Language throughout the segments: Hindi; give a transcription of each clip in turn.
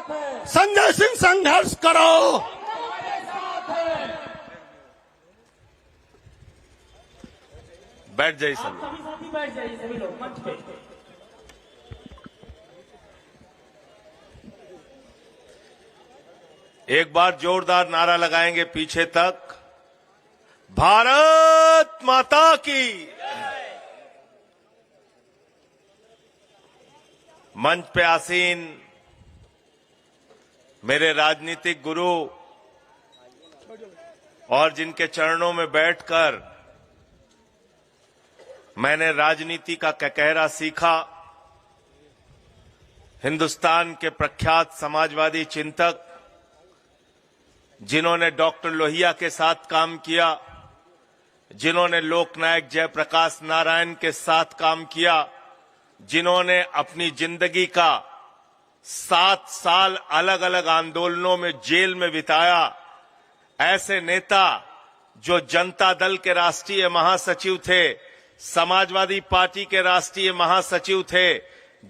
संजय सिंह संघर्ष करो। बैठ जाइए सब। सभी साथी बैठ जाइए, सभी लोग मंच पे। एक बार जोरदार नारा लगाएंगे पीछे तक, भारत माता की। मंच पे आसीन मेरे राजनीतिक गुरु और जिनके चरणों में बैठकर मैंने राजनीति का कहरा सीखा, हिंदुस्तान के प्रख्यात समाजवादी चिंतक जिन्होंने डॉक्टर लोहिया के साथ काम किया, जिन्होंने लोकनायक जयप्रकाश नारायण के साथ काम किया, जिन्होंने अपनी जिंदगी का 7 साल अलग अलग आंदोलनों में जेल में बिताया, ऐसे नेता जो जनता दल के राष्ट्रीय महासचिव थे, समाजवादी पार्टी के राष्ट्रीय महासचिव थे,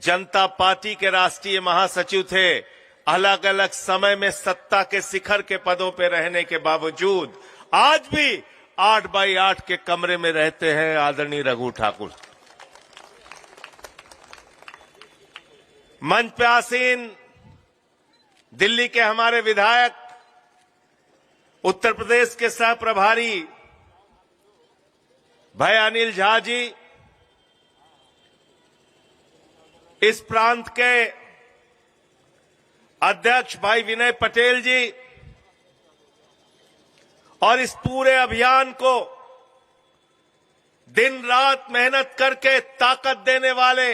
जनता पार्टी के राष्ट्रीय महासचिव थे, अलग अलग समय में सत्ता के शिखर के पदों पर रहने के बावजूद आज भी 8x8 के कमरे में रहते हैं आदरणीय रघु ठाकुर। मंच पे आसीन दिल्ली के हमारे विधायक, उत्तर प्रदेश के सह प्रभारी भाई अनिल झा जी, इस प्रांत के अध्यक्ष भाई विनय पटेल जी और इस पूरे अभियान को दिन रात मेहनत करके ताकत देने वाले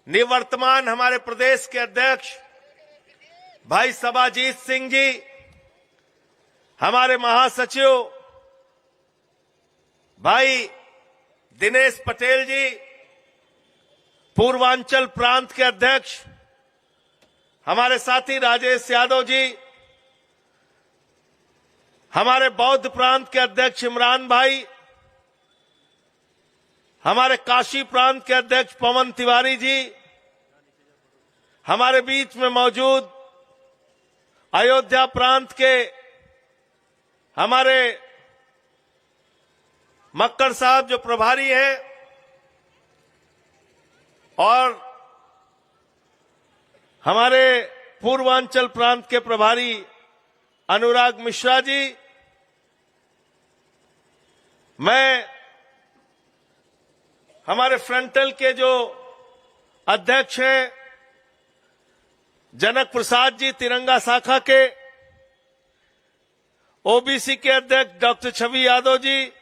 निवर्तमान हमारे प्रदेश के अध्यक्ष भाई सबाजीत सिंह जी, हमारे महासचिव भाई दिनेश पटेल जी, पूर्वांचल प्रांत के अध्यक्ष हमारे साथी राजेश यादव जी, हमारे बौद्ध प्रांत के अध्यक्ष इमरान भाई, हमारे काशी प्रांत के अध्यक्ष पवन तिवारी जी, हमारे बीच में मौजूद अयोध्या प्रांत के हमारे मक्कर साहब जो प्रभारी हैं, और हमारे पूर्वांचल प्रांत के प्रभारी अनुराग मिश्रा जी, मैं हमारे फ्रंटल के जो अध्यक्ष हैं जनक प्रसाद जी तिरंगा शाखा के, ओबीसी के अध्यक्ष डॉक्टर छवि यादव जी,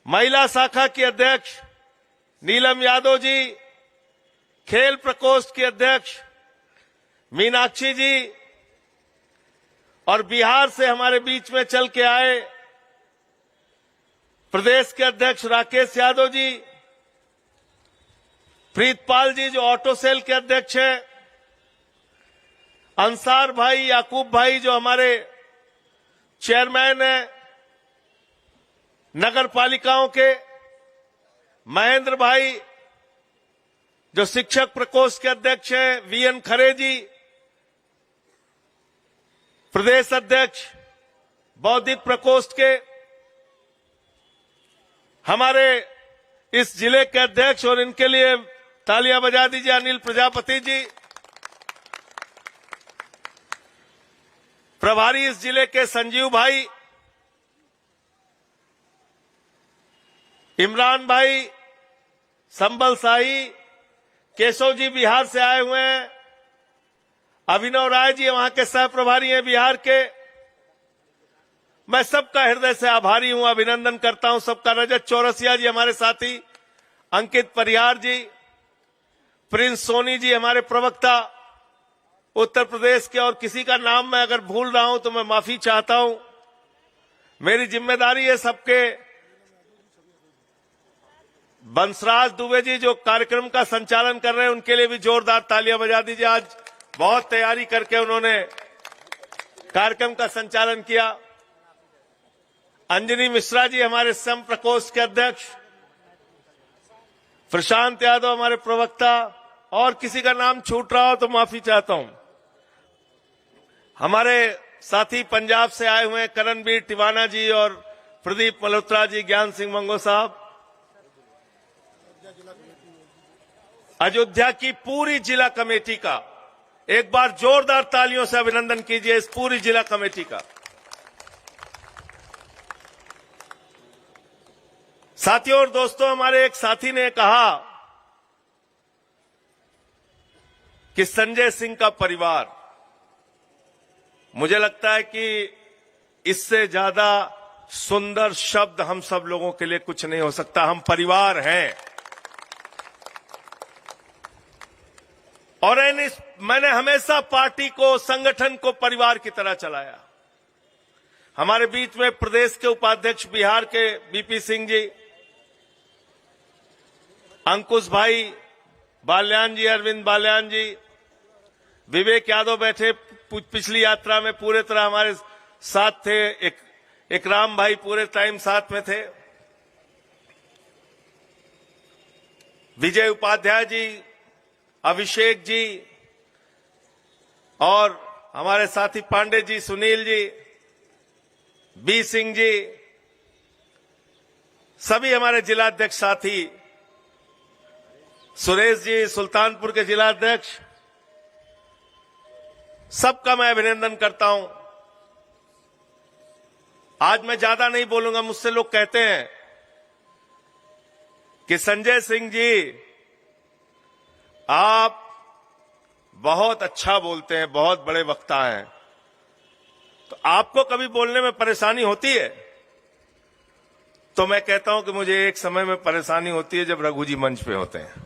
महिला शाखा के अध्यक्ष नीलम यादव जी, खेल प्रकोष्ठ के अध्यक्ष मीनाक्षी जी, और बिहार से हमारे बीच में चल के आए प्रदेश के अध्यक्ष राकेश यादव जी, प्रीतपाल जी जो ऑटो सेल के अध्यक्ष हैं, अंसार भाई याकूब भाई जो हमारे चेयरमैन हैं नगर पालिकाओं के, महेंद्र भाई जो शिक्षक प्रकोष्ठ के अध्यक्ष हैं, वीएन खरे जी प्रदेश अध्यक्ष बौद्धिक प्रकोष्ठ के, हमारे इस जिले के अध्यक्ष, और इनके लिए तालियां बजा दीजिए अनिल प्रजापति जी, प्रभारी इस जिले के संजीव भाई, इमरान भाई, संबल शाही, केशव जी बिहार से आए हुए हैं, अभिनव राय जी वहां के सह प्रभारी हैं बिहार के। मैं सबका हृदय से आभारी हूं, अभिनंदन करता हूं सबका। रजत चौरसिया जी हमारे साथी, अंकित परिहार जी, प्रिंस सोनी जी हमारे प्रवक्ता उत्तर प्रदेश के, और किसी का नाम मैं अगर भूल रहा हूं तो मैं माफी चाहता हूं। मेरी जिम्मेदारी है सबके। बंसराज दुबे जी जो कार्यक्रम का संचालन कर रहे हैं, उनके लिए भी जोरदार तालियां बजा दीजिए। आज बहुत तैयारी करके उन्होंने कार्यक्रम का संचालन किया। अंजनी मिश्रा जी हमारे सम प्रकोष्ठ के अध्यक्ष, प्रशांत यादव हमारे प्रवक्ता, और किसी का नाम छूट रहा हो तो माफी चाहता हूं। हमारे साथी पंजाब से आए हुए हैं करणबीर टिवाना जी और प्रदीप मल्होत्रा जी, ज्ञान सिंह मंगो साहब। अयोध्या की पूरी जिला कमेटी का एक बार जोरदार तालियों से अभिनंदन कीजिए, इस पूरी जिला कमेटी का। साथियों और दोस्तों, हमारे एक साथी ने कहा कि संजय सिंह का परिवार, मुझे लगता है कि इससे ज्यादा सुंदर शब्द हम सब लोगों के लिए कुछ नहीं हो सकता। हम परिवार हैं। और मैंने हमेशा पार्टी को, संगठन को परिवार की तरह चलाया। हमारे बीच में प्रदेश के उपाध्यक्ष बिहार के बीपी सिंह जी, अंकुश भाई बाल्यान जी, अरविंद बाल्यान जी, विवेक यादव बैठे पिछली यात्रा में पूरे तरह हमारे साथ थे, एक राम भाई पूरे टाइम साथ में थे, विजय उपाध्याय जी, अभिषेक जी और हमारे साथी पांडे जी, सुनील जी, बी सिंह जी, सभी हमारे जिलाध्यक्ष साथी, सुरेश जी सुल्तानपुर के जिलाध्यक्ष, सबका मैं अभिनंदन करता हूं। आज मैं ज्यादा नहीं बोलूंगा। मुझसे लोग कहते हैं कि संजय सिंह जी आप बहुत अच्छा बोलते हैं, बहुत बड़े वक्ता हैं, तो आपको कभी बोलने में परेशानी होती है? तो मैं कहता हूं कि मुझे एक समय में परेशानी होती है जब रघु जी मंच पे होते हैं।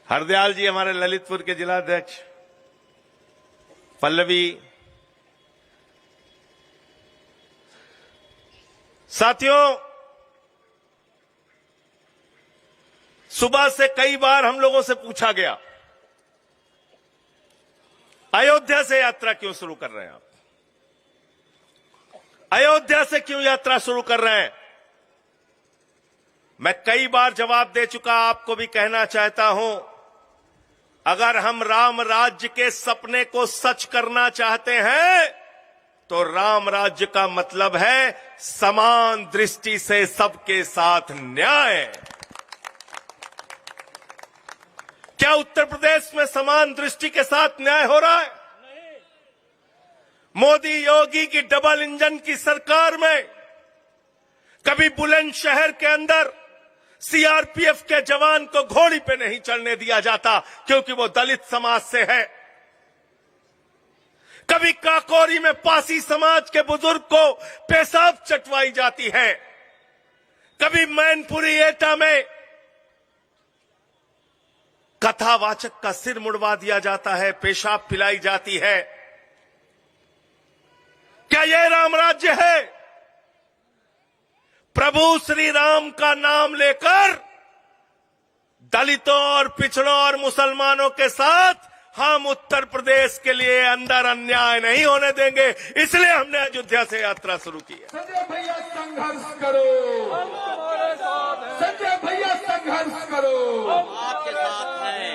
हरदयाल जी हमारे ललितपुर के जिलाध्यक्ष, पल्लवी, साथियों, सुबह से कई बार हम लोगों से पूछा गया, अयोध्या से यात्रा क्यों शुरू कर रहे हैं आप? अयोध्या से क्यों यात्रा शुरू कर रहे हैं? मैं कई बार जवाब दे चुका, आपको भी कहना चाहता हूं, अगर हम राम राज्य के सपने को सच करना चाहते हैं तो राम राज्य का मतलब है समान दृष्टि से सबके साथ न्याय। क्या उत्तर प्रदेश में समान दृष्टि के साथ न्याय हो रहा है? मोदी योगी की डबल इंजन की सरकार में कभी बुलंदशहर के अंदर सीआरपीएफ के जवान को घोड़ी पे नहीं चढ़ने दिया जाता क्योंकि वो दलित समाज से है। कभी काकोरी में पासी समाज के बुजुर्ग को पेशाब चटवाई जाती है। कभी मैनपुरी एटा में कथावाचक का सिर मुड़वा दिया जाता है, पेशाब पिलाई जाती है। क्या यह राम राज्य है? प्रभु श्री राम का नाम लेकर दलितों और पिछड़ों और मुसलमानों के साथ हम उत्तर प्रदेश के लिए अंदर अन्याय नहीं होने देंगे, इसलिए हमने अयोध्या से यात्रा शुरू की है। संजय भैया संघर्ष करो, संजय भैया संघर्ष करो, आपके साथ हैं।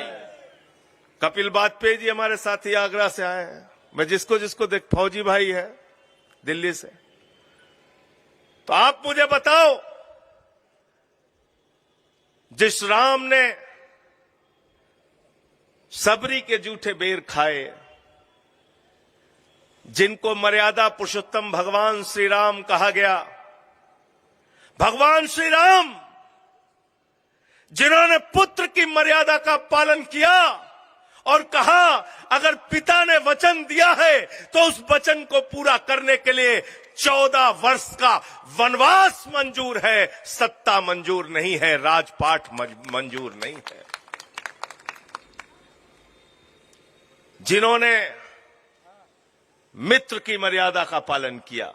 कपिल वाजपेयी जी हमारे साथी आगरा से आए हैं। मैं जिसको जिसको देख, फौजी भाई है दिल्ली से, तो आप मुझे बताओ, जिस राम ने सबरी के जूठे बेर खाए, जिनको मर्यादा पुरुषोत्तम भगवान श्री राम कहा गया, भगवान श्री राम जिन्होंने पुत्र की मर्यादा का पालन किया और कहा अगर पिता ने वचन दिया है तो उस वचन को पूरा करने के लिए 14 वर्ष का वनवास मंजूर है, सत्ता मंजूर नहीं है, राजपाट मंजूर नहीं है। जिन्होंने मित्र की मर्यादा का पालन किया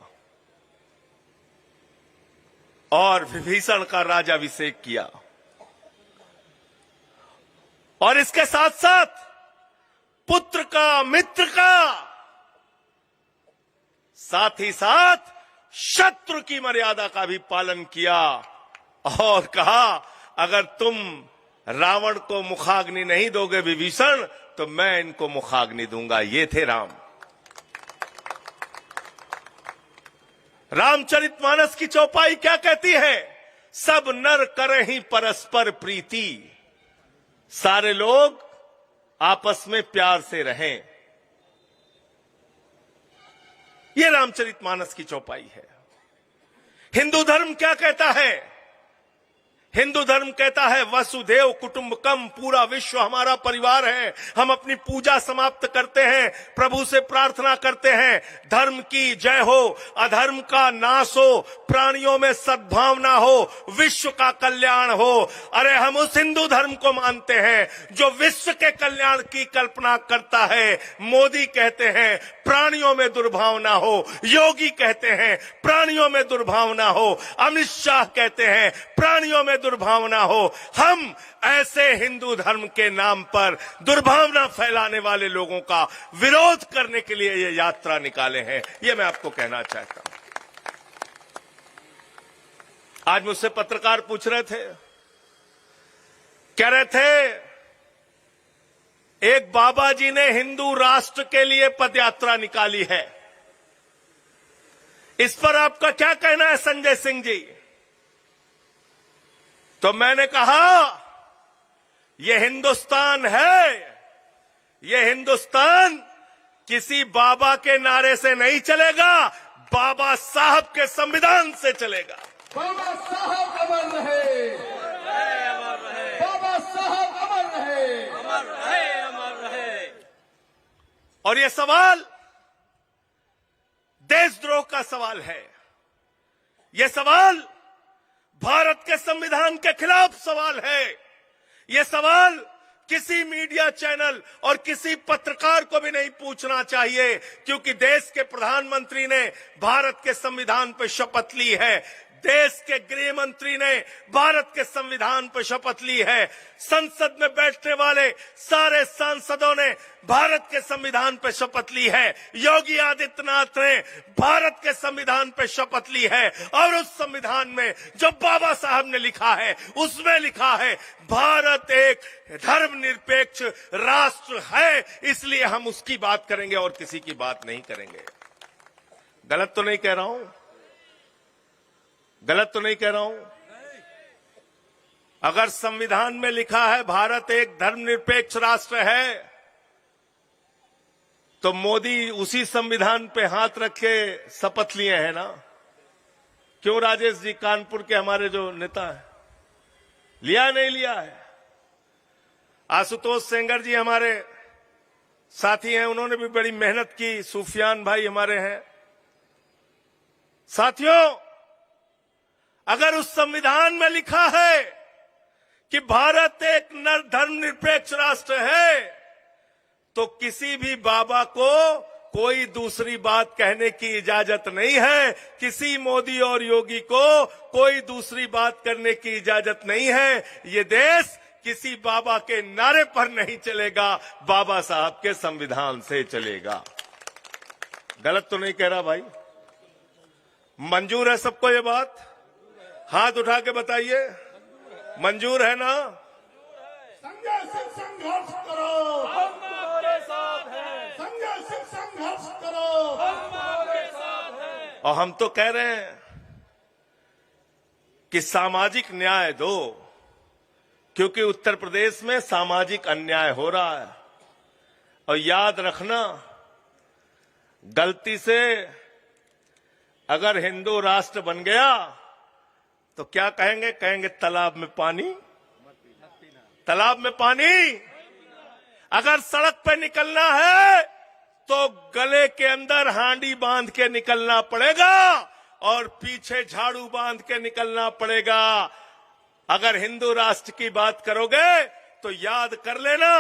और विभीषण का राजाभिषेक किया, और इसके साथ साथ पुत्र का, मित्र का, साथ ही साथ शत्रु की मर्यादा का भी पालन किया और कहा अगर तुम रावण को मुखाग्नि नहीं दोगे विभीषण, तो मैं इनको मुखाग्नि दूंगा। ये थे राम। रामचरितमानस की चौपाई क्या कहती है? सब नर करहिं परस्पर प्रीति, सारे लोग आपस में प्यार से रहें। ये रामचरितमानस की चौपाई है। हिंदू धर्म क्या कहता है? हिंदू धर्म कहता है वसुधैव कुटुंबकम, पूरा विश्व हमारा परिवार है। हम अपनी पूजा समाप्त करते हैं, प्रभु से प्रार्थना करते हैं, धर्म की जय हो, अधर्म का नाश हो, प्राणियों में सद्भावना हो, विश्व का कल्याण हो। अरे हम उस हिंदू धर्म को मानते हैं जो विश्व के कल्याण की कल्पना करता है। मोदी कहते हैं प्राणियों में दुर्भावना हो, योगी कहते हैं प्राणियों में दुर्भावना हो, अमित शाह कहते हैं प्राणियों में दुर्भावना हो। हम ऐसे हिंदू धर्म के नाम पर दुर्भावना फैलाने वाले लोगों का विरोध करने के लिए ये यात्रा निकाले हैं। ये मैं आपको कहना चाहता हूं। आज मुझसे पत्रकार पूछ रहे थे, कह रहे थे एक बाबा जी ने हिंदू राष्ट्र के लिए पदयात्रा निकाली है, इस पर आपका क्या कहना है संजय सिंह जी? तो मैंने कहा यह हिंदुस्तान है, यह हिंदुस्तान किसी बाबा के नारे से नहीं चलेगा, बाबा साहब के संविधान से चलेगा। बाबा साहब अमर रहे, बाबा साहब अमर रहे, अमर रहे, अमर रहे। और यह सवाल देशद्रोह का सवाल है। यह सवाल भारत के संविधान के खिलाफ सवाल है। यह सवाल किसी मीडिया चैनल और किसी पत्रकार को भी नहीं पूछना चाहिए, क्योंकि देश के प्रधानमंत्री ने भारत के संविधान पर शपथ ली है, देश के गृह मंत्री ने भारत के संविधान पर शपथ ली है, संसद में बैठने वाले सारे सांसदों ने भारत के संविधान पर शपथ ली है, योगी आदित्यनाथ ने भारत के संविधान पर शपथ ली है। और उस संविधान में जो बाबा साहब ने लिखा है, उसमें लिखा है भारत एक धर्मनिरपेक्ष राष्ट्र है, इसलिए हम उसकी बात करेंगे और किसी की बात नहीं करेंगे। गलत तो नहीं कह रहा हूं? गलत तो नहीं कह रहा हूं? अगर संविधान में लिखा है भारत एक धर्मनिरपेक्ष राष्ट्र है, तो मोदी उसी संविधान पे हाथ रख के शपथ लिए हैं ना? क्यों राजेश जी, कानपुर के हमारे जो नेता हैं, लिया नहीं लिया है? आशुतोष सेंगर जी हमारे साथी हैं, उन्होंने भी बड़ी मेहनत की। सुफियान भाई हमारे हैं। साथियों, अगर उस संविधान में लिखा है कि भारत एक धर्मनिरपेक्ष राष्ट्र है, तो किसी भी बाबा को कोई दूसरी बात कहने की इजाजत नहीं है, किसी मोदी और योगी को कोई दूसरी बात करने की इजाजत नहीं है। ये देश किसी बाबा के नारे पर नहीं चलेगा, बाबा साहब के संविधान से चलेगा। गलत तो नहीं कह रहा भाई? मंजूर है सबको ये बात? हाथ उठा के बताइए, मंजूर है ना? संजय सिंह संघर्ष करो, हमारे साथ है, संजय सिंह संघर्ष करो। हमारे साथ है। और हम तो कह रहे हैं कि सामाजिक न्याय दो, क्योंकि उत्तर प्रदेश में सामाजिक अन्याय हो रहा है। और याद रखना, गलती से अगर हिंदू राष्ट्र बन गया तो क्या कहेंगे? कहेंगे तालाब में पानी, तालाब में पानी। अगर सड़क पे निकलना है तो गले के अंदर हांडी बांध के निकलना पड़ेगा और पीछे झाड़ू बांध के निकलना पड़ेगा। अगर हिंदू राष्ट्र की बात करोगे तो याद कर लेना,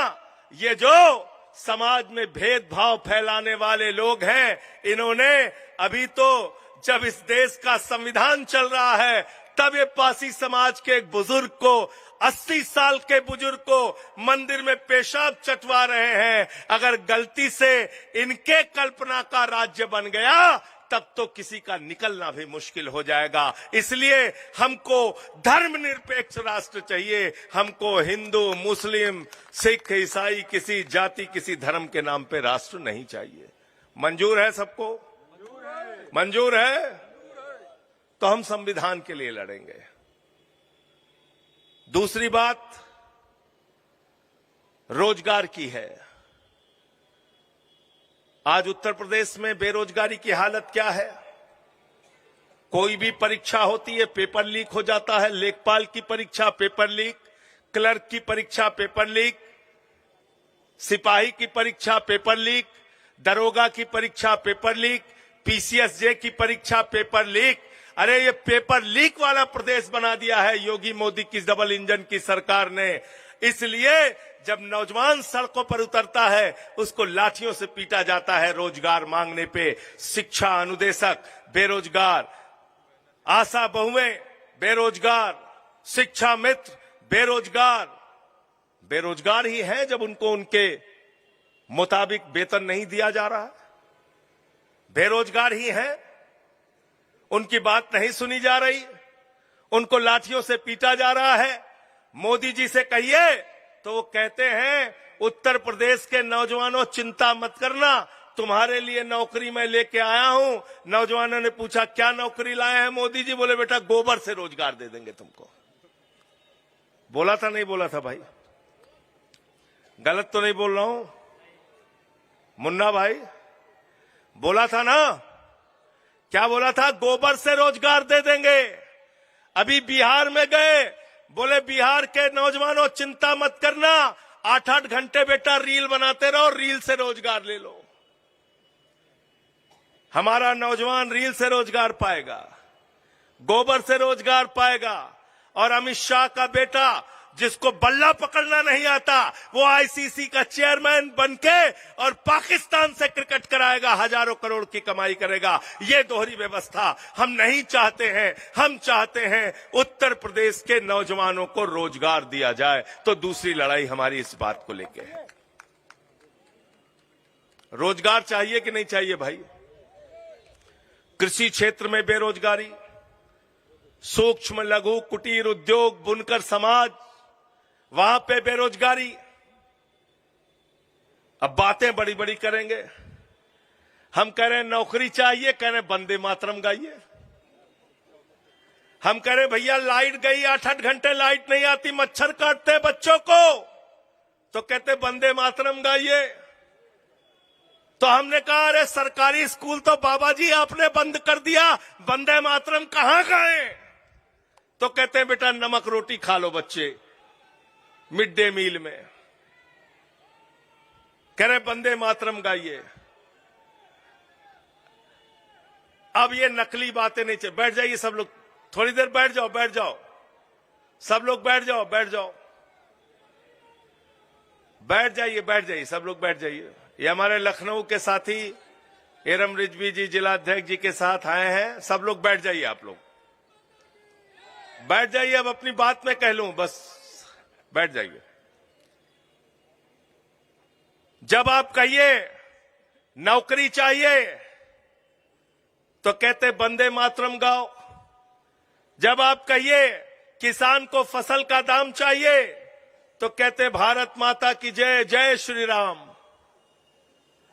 ये जो समाज में भेदभाव फैलाने वाले लोग हैं, इन्होंने अभी तो जब इस देश का संविधान चल रहा है, तब ये पासी समाज के एक बुजुर्ग को, 80 साल के बुजुर्ग को मंदिर में पेशाब चटवा रहे हैं। अगर गलती से इनके कल्पना का राज्य बन गया, तब तो किसी का निकलना भी मुश्किल हो जाएगा। इसलिए हमको धर्मनिरपेक्ष राष्ट्र चाहिए। हमको हिंदू, मुस्लिम, सिख, ईसाई, किसी जाति, किसी धर्म के नाम पे राष्ट्र नहीं चाहिए। मंजूर है सबको? मंजूर है? तो हम संविधान के लिए लड़ेंगे। दूसरी बात रोजगार की है। आज उत्तर प्रदेश में बेरोजगारी की हालत क्या है? कोई भी परीक्षा होती है, पेपर लीक हो जाता है। लेखपाल की परीक्षा पेपर लीक, क्लर्क की परीक्षा पेपर लीक, सिपाही की परीक्षा पेपर लीक, दरोगा की परीक्षा पेपर लीक, पीसीएसजे की परीक्षा पेपर लीक। अरे ये पेपर लीक वाला प्रदेश बना दिया है योगी मोदी की डबल इंजन की सरकार ने। इसलिए जब नौजवान सड़कों पर उतरता है उसको लाठियों से पीटा जाता है रोजगार मांगने पे। शिक्षा अनुदेशक बेरोजगार, आशा बहुएं बेरोजगार, शिक्षा मित्र बेरोजगार। बेरोजगार ही है जब उनको उनके मुताबिक वेतन नहीं दिया जा रहा। बेरोजगार ही है, उनकी बात नहीं सुनी जा रही, उनको लाठियों से पीटा जा रहा है। मोदी जी से कहिए तो वो कहते हैं उत्तर प्रदेश के नौजवानों चिंता मत करना, तुम्हारे लिए नौकरी मैं लेके आया हूं। नौजवानों ने पूछा क्या नौकरी लाए हैं मोदी जी? बोले बेटा गोबर से रोजगार दे देंगे तुमको। बोला था नहीं बोला था भाई? गलत तो नहीं बोल रहा हूं मुन्ना भाई? बोला था ना? क्या बोला था? गोबर से रोजगार दे देंगे। अभी बिहार में गए, बोले बिहार के नौजवानों चिंता मत करना, 8-8 घंटे बेटा रील बनाते रहो, रील से रोजगार ले लो। हमारा नौजवान रील से रोजगार पाएगा, गोबर से रोजगार पाएगा। और अमित शाह का बेटा जिसको बल्ला पकड़ना नहीं आता, वो आईसीसी का चेयरमैन बनके और पाकिस्तान से क्रिकेट कराएगा, हजारों करोड़ की कमाई करेगा। ये दोहरी व्यवस्था हम नहीं चाहते हैं। हम चाहते हैं उत्तर प्रदेश के नौजवानों को रोजगार दिया जाए। तो दूसरी लड़ाई हमारी इस बात को लेके है। रोजगार चाहिए कि नहीं चाहिए भाई? कृषि क्षेत्र में बेरोजगारी, सूक्ष्म लघु कुटीर उद्योग, बुनकर समाज, वहां पे बेरोजगारी। अब बातें बड़ी बड़ी करेंगे। हम कह रहे हैं नौकरी चाहिए, कह रहे हैं वंदे मातरम गाइए। हम कह रहे भैया लाइट गई, 8-8 घंटे लाइट नहीं आती, मच्छर काटते बच्चों को, तो कहते वंदे मातरम गाइए। तो हमने कहा अरे सरकारी स्कूल तो बाबा जी आपने बंद कर दिया, वंदे मातरम कहां गाए? तो कहते हैं बेटा नमक रोटी खा लो बच्चे मिड डे मील में। कह रहे वंदे मातरम गाइए। अब ये नकली बातें नहीं चाहिए। बैठ जाइए सब लोग, थोड़ी देर बैठ जाओ, बैठ जाओ सब लोग, बैठ जाओ, बैठ जाओ, बैठ जाइए, बैठ जाइए सब लोग, बैठ जाइए। ये हमारे लखनऊ के साथी एरम रिजवी जी जिलाध्यक्ष जी के साथ आए हैं। सब लोग बैठ जाइए, आप लोग बैठ जाइए। अब अपनी बात में कह लूं, बस बैठ जाइए। जब आप कहिए नौकरी चाहिए तो कहते वंदे मातरम गाओ। जब आप कहिए किसान को फसल का दाम चाहिए तो कहते भारत माता की जय, जय श्री राम।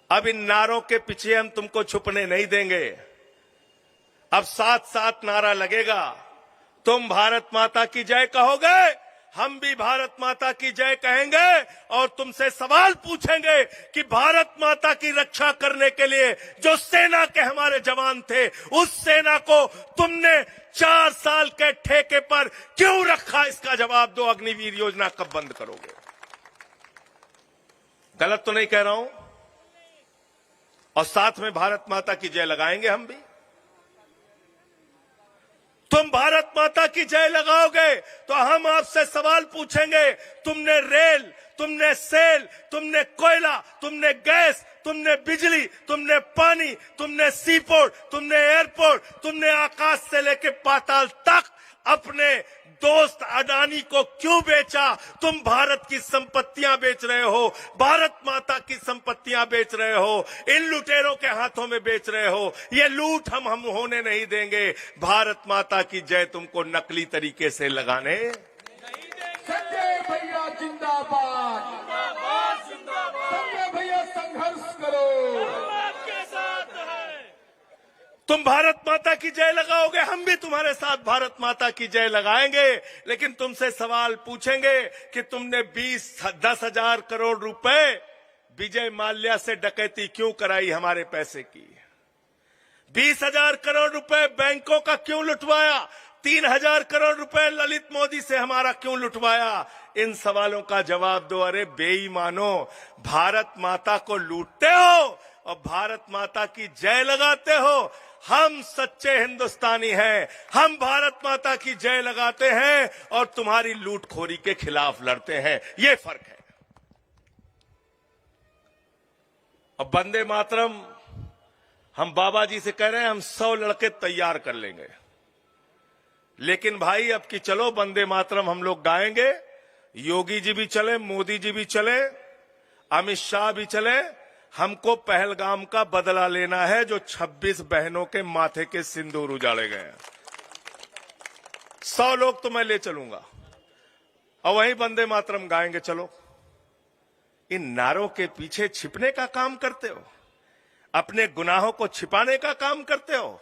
अब इन नारों के पीछे हम तुमको छुपने नहीं देंगे। अब साथ साथ नारा लगेगा। तुम भारत माता की जय कहोगे, हम भी भारत माता की जय कहेंगे और तुमसे सवाल पूछेंगे कि भारत माता की रक्षा करने के लिए जो सेना के हमारे जवान थे, उस सेना को तुमने 4 साल के ठेके पर क्यों रखा? इसका जवाब दो। अग्निवीर योजना कब बंद करोगे? गलत तो नहीं कह रहा हूं? और साथ में भारत माता की जय लगाएंगे हम भी। तुम भारत माता की जय लगाओगे तो हम आपसे सवाल पूछेंगे। तुमने रेल, तुमने सेल, तुमने कोयला, तुमने गैस, तुमने बिजली, तुमने पानी, तुमने सी पोर्ट, तुमने एयरपोर्ट, तुमने आकाश से लेकर पाताल तक अपने दोस्त अडानी को क्यों बेचा? तुम भारत की संपत्तियां बेच रहे हो, भारत माता की संपत्तियां बेच रहे हो, इन लुटेरों के हाथों में बेच रहे हो। ये लूट हम होने नहीं देंगे। भारत माता की जय तुमको नकली तरीके से लगाने। संजय भैया जिंदाबाद। संजय भैया संघर्ष करो। आपके साथ है। तुम भारत माता की जय लगाओगे, हम भी तुम्हारे साथ भारत माता की जय लगाएंगे। लेकिन तुमसे सवाल पूछेंगे कि तुमने 10,000 करोड़ रुपए विजय माल्या से डकैती क्यों कराई? हमारे पैसे की 20,000 करोड़ रुपए बैंकों का क्यों लुटवाया? 3,000 करोड़ रुपए ललित मोदी से हमारा क्यों लुटवाया? इन सवालों का जवाब दो। अरे बेईमानो, भारत माता को लूटते हो और भारत माता की जय लगाते हो। हम सच्चे हिंदुस्तानी हैं, हम भारत माता की जय लगाते हैं और तुम्हारी लूटखोरी के खिलाफ लड़ते हैं। ये फर्क है। अब वंदे मातरम हम बाबा जी से कह रहे हैं, हम 100 लड़के तैयार कर लेंगे। लेकिन भाई अब की चलो वंदे मातरम हम लोग गाएंगे, योगी जी भी चले, मोदी जी भी चले, अमित शाह भी चले। हमको पहलगाम का बदला लेना है जो 26 बहनों के माथे के सिंदूर उजाड़े गए हैं। 100 लोग तो मैं ले चलूंगा और वहीं वंदे मातरम गाएंगे। चलो, इन नारों के पीछे छिपने का काम करते हो, अपने गुनाहों को छिपाने का काम करते हो,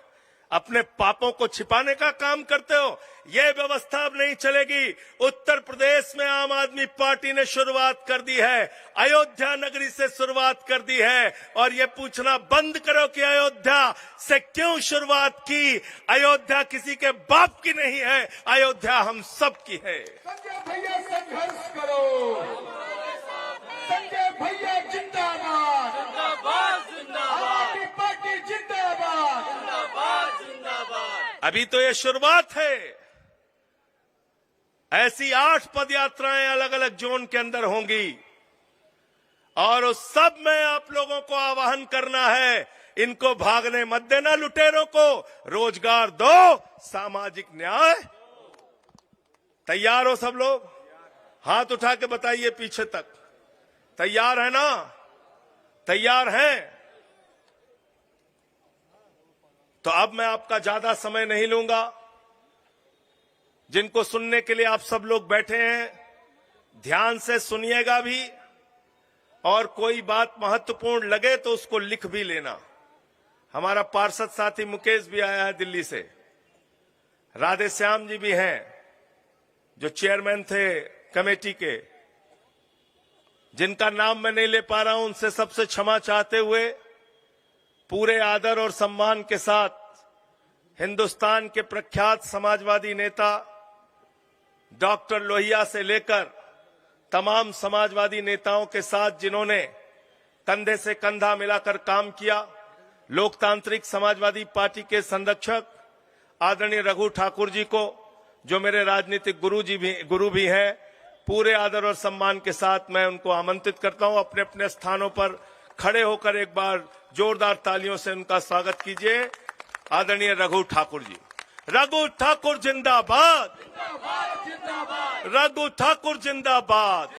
अपने पापों को छिपाने का काम करते हो। यह व्यवस्था अब नहीं चलेगी। उत्तर प्रदेश में आम आदमी पार्टी ने शुरुआत कर दी है, अयोध्या नगरी से शुरुआत कर दी है। और ये पूछना बंद करो कि अयोध्या से क्यों शुरुआत की। अयोध्या किसी के बाप की नहीं है, अयोध्या हम सब की है। संजय भैया संघर्ष करो। संजय भैया जिंदाबाद। जिंदाबाद जिंदाबाद आम आदमी पार्टी जिंदाबाद। जिंदाबाद जिंदाबाद। अभी तो ये शुरुआत है। ऐसी 8 पदयात्राएं अलग अलग जोन के अंदर होंगी और उस सब में आप लोगों को आह्वान करना है, इनको भागने मत देना, लुटेरों को रोजगार दो, सामाजिक न्याय। तैयार हो सब लोग? हाथ उठा के बताइए पीछे तक। तैयार है ना? तैयार हैं? तो अब मैं आपका ज्यादा समय नहीं लूंगा। जिनको सुनने के लिए आप सब लोग बैठे हैं, ध्यान से सुनिएगा भी, और कोई बात महत्वपूर्ण लगे तो उसको लिख भी लेना। हमारा पार्षद साथी मुकेश भी आया है दिल्ली से, राधे श्याम जी भी हैं जो चेयरमैन थे कमेटी के, जिनका नाम मैं नहीं ले पा रहा हूं, उनसे सबसे क्षमा चाहते हुए पूरे आदर और सम्मान के साथ हिंदुस्तान के प्रख्यात समाजवादी नेता डॉक्टर लोहिया से लेकर तमाम समाजवादी नेताओं के साथ जिन्होंने कंधे से कंधा मिलाकर काम किया, लोकतांत्रिक समाजवादी पार्टी के संरक्षक आदरणीय रघु ठाकुर जी को, जो मेरे राजनीतिक गुरु भी हैं, पूरे आदर और सम्मान के साथ मैं उनको आमंत्रित करता हूं। अपने अपने स्थानों पर खड़े होकर एक बार जोरदार तालियों से उनका स्वागत कीजिए। आदरणीय रघु ठाकुर जी। रघु ठाकुर जिंदाबाद। जिंदाबाद। रघु ठाकुर जिंदाबाद।